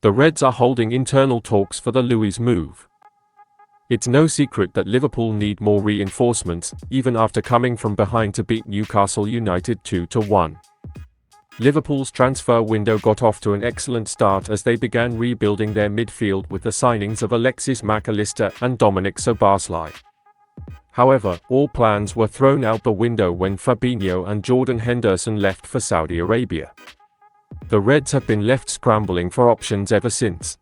The Reds are holding internal talks for the Luiz move. It's no secret that Liverpool need more reinforcements, even after coming from behind to beat Newcastle United 2-1. Liverpool's transfer window got off to an excellent start as they began rebuilding their midfield with the signings of Alexis Mac Allister and Dominic Szoboszlai. However, all plans were thrown out the window when Fabinho and Jordan Henderson left for Saudi Arabia. The Reds have been left scrambling for options ever since.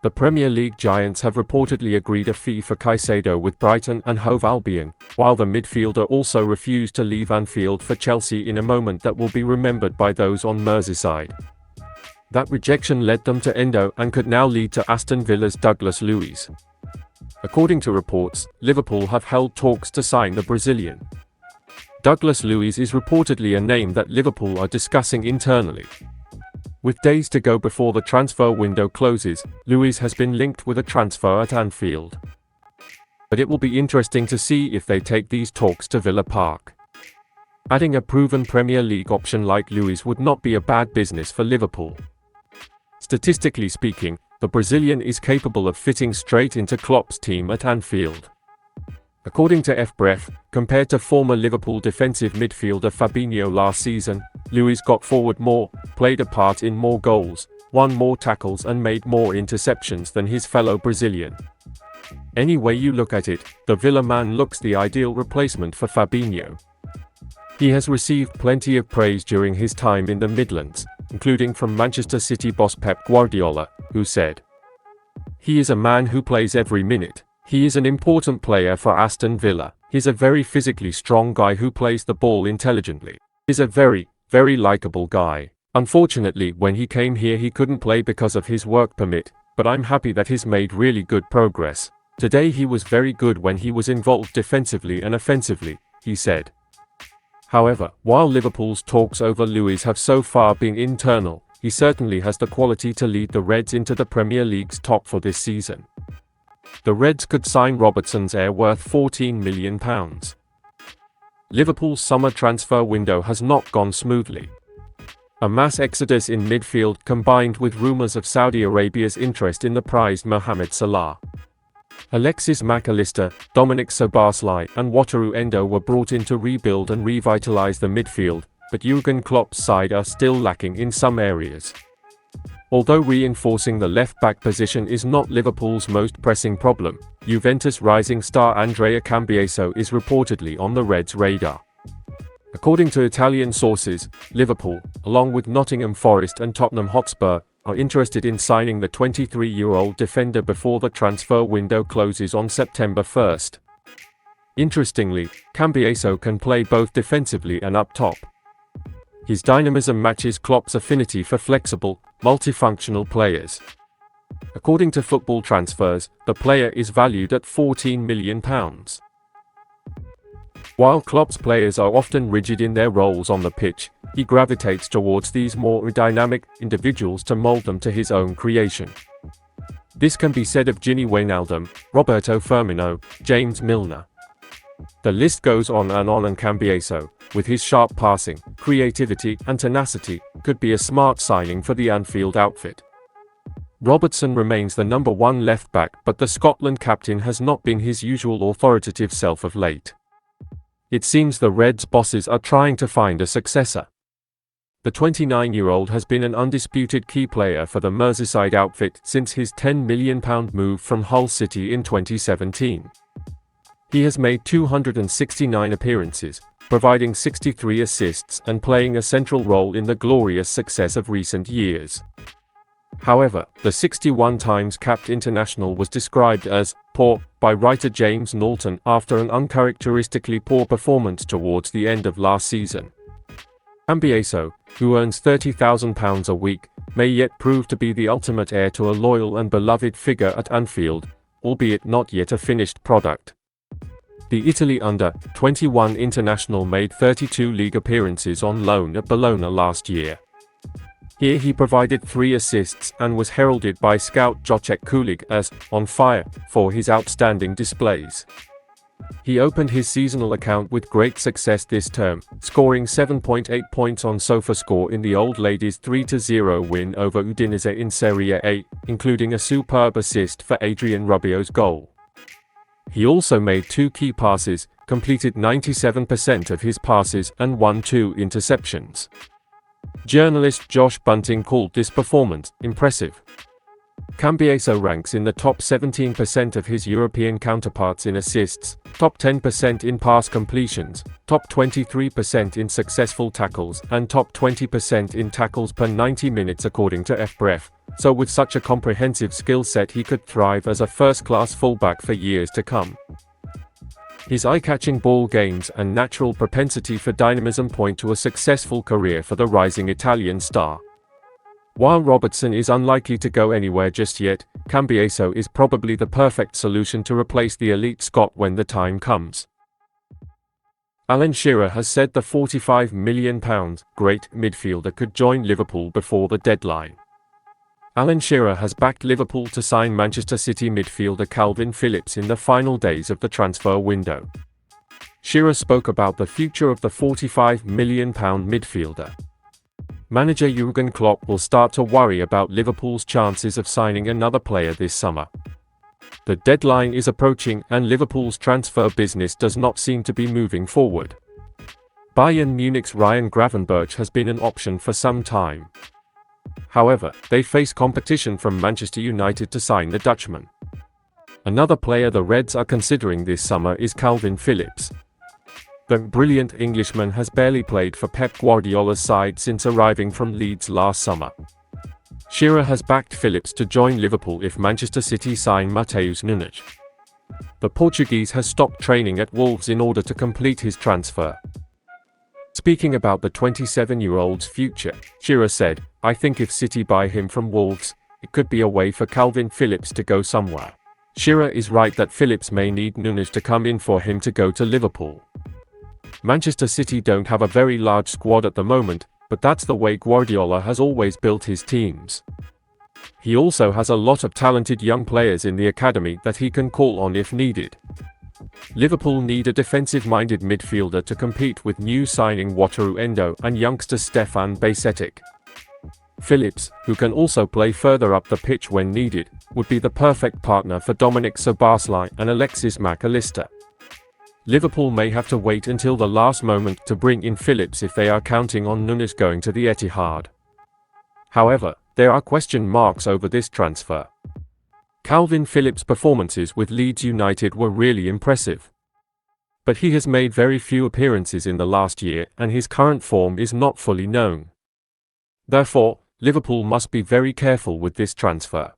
The Premier League giants have reportedly agreed a fee for Caicedo with Brighton and Hove Albion, while the midfielder also refused to leave Anfield for Chelsea in a moment that will be remembered by those on Merseyside. That rejection led them to Endo and could now lead to Aston Villa's Douglas Luiz. According to reports, Liverpool have held talks to sign the Brazilian. Douglas Luiz is reportedly a name that Liverpool are discussing internally. With days to go before the transfer window closes, Luiz has been linked with a transfer at Anfield. But it will be interesting to see if they take these talks to Villa Park. Adding a proven Premier League option like Luiz would not be a bad business for Liverpool. Statistically speaking, the Brazilian is capable of fitting straight into Klopp's team at Anfield. According to FBref, compared to former Liverpool defensive midfielder Fabinho last season, Luiz got forward more, played a part in more goals, won more tackles and made more interceptions than his fellow Brazilian. Any way you look at it, the Villa man looks the ideal replacement for Fabinho. He has received plenty of praise during his time in the Midlands, including from Manchester City boss Pep Guardiola, who said, "He is a man who plays every minute. He is an important player for Aston Villa. He's a very physically strong guy who plays the ball intelligently. He's a very, very likable guy. Unfortunately, when he came here he couldn't play because of his work permit, but I'm happy that he's made really good progress. Today he was very good when he was involved defensively and offensively," he said. However, while Liverpool's talks over Luiz have so far been internal, he certainly has the quality to lead the Reds into the Premier League's top for this season. The Reds could sign Robertson's heir worth £14 million. Liverpool's summer transfer window has not gone smoothly. A mass exodus in midfield combined with rumours of Saudi Arabia's interest in the prized Mohamed Salah. Alexis Mac Allister, Dominic Szoboszlai and Wataru Endo were brought in to rebuild and revitalise the midfield, but Jürgen Klopp's side are still lacking in some areas. Although reinforcing the left-back position is not Liverpool's most pressing problem, Juventus rising star Andrea Cambiaso is reportedly on the Reds' radar. According to Italian sources, Liverpool, along with Nottingham Forest and Tottenham Hotspur, are interested in signing the 23-year-old defender before the transfer window closes on September 1st. Interestingly, Cambiaso can play both defensively and up top. His dynamism matches Klopp's affinity for flexible, multifunctional players. According to Football Transfers, the player is valued at £14 million. While Klopp's players are often rigid in their roles on the pitch, he gravitates towards these more dynamic individuals to mold them to his own creation. This can be said of Gini Wijnaldum, Roberto Firmino, James Milner. The list goes on, and Cambiaso, with his sharp passing, creativity and tenacity, could be a smart signing for the Anfield outfit. Robertson remains the number one left-back, but the Scotland captain has not been his usual authoritative self of late. It seems the Reds' bosses are trying to find a successor. The 29-year-old has been an undisputed key player for the Merseyside outfit since his £10 million move from Hull City in 2017. He has made 269 appearances, providing 63 assists and playing a central role in the glorious success of recent years. However, the 61 times capped international was described as poor by writer James Knowlton after an uncharacteristically poor performance towards the end of last season. Cambiaso, who earns £30,000 a week, may yet prove to be the ultimate heir to a loyal and beloved figure at Anfield, albeit not yet a finished product. The Italy under-21 international made 32 league appearances on loan at Bologna last year. Here he provided 3 assists and was heralded by scout Jacek Kulig as on fire for his outstanding displays. He opened his seasonal account with great success this term, scoring 7.8 points on SofaScore in the Old Ladies' 3-0 win over Udinese in Serie A, including a superb assist for Adrien Rabiot's goal. He also made 2 key passes, completed 97% of his passes and won 2 interceptions. Journalist Josh Bunting called this performance impressive. Cambiaso ranks in the top 17% of his European counterparts in assists, top 10% in pass completions, top 23% in successful tackles, and top 20% in tackles per 90 minutes according to FBref, so with such a comprehensive skill set he could thrive as a first-class fullback for years to come. His eye-catching ball games and natural propensity for dynamism point to a successful career for the rising Italian star. While Robertson is unlikely to go anywhere just yet, Cambiaso is probably the perfect solution to replace the elite Scot when the time comes. Alan Shearer has said the £45 million great midfielder could join Liverpool before the deadline. Alan Shearer has backed Liverpool to sign Manchester City midfielder Kalvin Phillips in the final days of the transfer window. Shearer spoke about the future of the £45 million midfielder. Manager Jürgen Klopp will start to worry about Liverpool's chances of signing another player this summer. The deadline is approaching and Liverpool's transfer business does not seem to be moving forward. Bayern Munich's Ryan Gravenberch has been an option for some time. However, they face competition from Manchester United to sign the Dutchman. Another player the Reds are considering this summer is Kalvin Phillips. The brilliant Englishman has barely played for Pep Guardiola's side since arriving from Leeds last summer. Shearer has backed Phillips to join Liverpool if Manchester City sign Matheus Nunes. The Portuguese has stopped training at Wolves in order to complete his transfer. Speaking about the 27-year-old's future, Shearer said, "I think if City buy him from Wolves, it could be a way for Kalvin Phillips to go somewhere." Shearer is right that Phillips may need Nunes to come in for him to go to Liverpool. Manchester City don't have a very large squad at the moment, but that's the way Guardiola has always built his teams. He also has a lot of talented young players in the academy that he can call on if needed. Liverpool need a defensive-minded midfielder to compete with new signing Wataru Endo and youngster Stefan Bajcetic. Phillips, who can also play further up the pitch when needed, would be the perfect partner for Dominic Szoboszlai and Alexis Mac Allister. Liverpool may have to wait until the last moment to bring in Phillips if they are counting on Nunes going to the Etihad. However, there are question marks over this transfer. Kalvin Phillips' performances with Leeds United were really impressive. But he has made very few appearances in the last year and his current form is not fully known. Therefore, Liverpool must be very careful with this transfer.